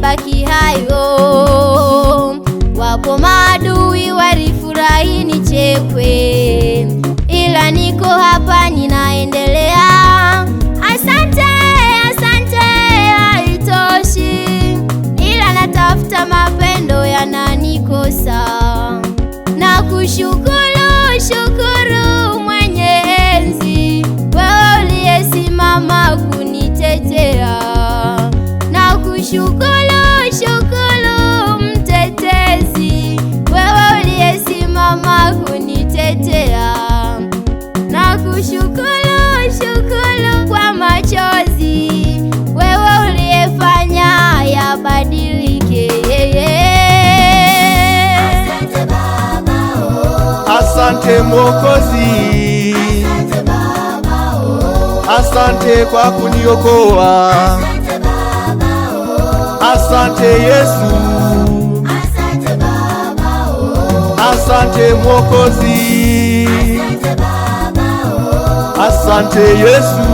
nimebaki hayo. Wapo maadui walifurahi nichekwe, ila niko hapa ninaendelea. Asante, asante haitoshi, ila natafuta mapendo yananikosa. Na kushukuru, shukuru mwenye enzi, wewe uliyesimama kunitetea. Na kushukuru, shukuru mtetezi, wewe uliyesimama kunitetea. Na kushukuru, shukuru kwa machozi, wewe uliyefanya yabadilike. Asante Baba, oh. Asante Mwokozi, Asante Baba, oh. asante kwa kuniokoa. Asante Baba, oh. Asante Yesu, Asante Baba, oh. asante Mwokozi, Asante Baba, oh. asante Yesu,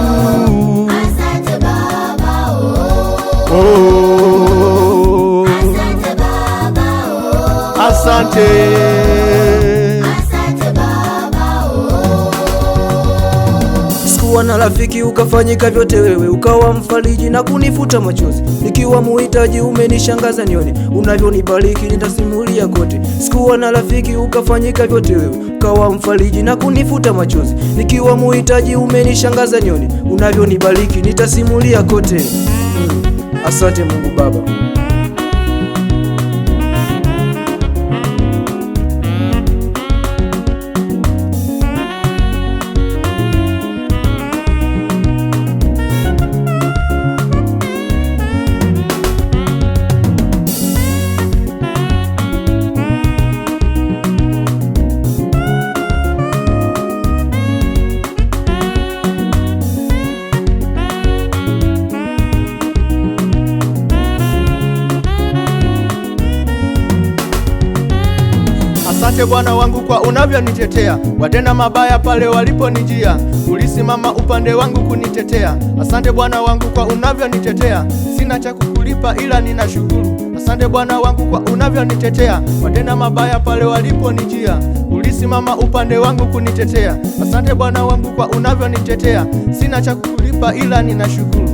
Asante Baba, oh. oh, Asante Baba, oh. asante. Asante Baba, oh. Sikuwa na rafiki ukafanyika vyote wewe, ukawa mfariji na kunifuta machozi. Nikiwa muhitaji umenishangaza nione, unavyonibariki nitasimulia kote. Sikuwa na rafiki ukafanyika vyote wewe, ukawa mfariji na kunifuta machozi. Nikiwa muhitaji umenishangaza nione, unavyonibariki nitasimulia kote. Asante Mungu Baba. Asante Bwana wangu kwa unavyonitetea, watenda mabaya pale waliponijia, ulisimama upande wangu kunitetea. Asante Bwana wangu kwa unavyonitetea, sina cha kukulipa ila ninashukuru. Asante Bwana wangu kwa unavyonitetea, watenda mabaya pale waliponijia, ulisimama upande wangu kunitetea. Asante Bwana wangu kwa unavyonitetea, sina cha kukulipa ila ninashukuru.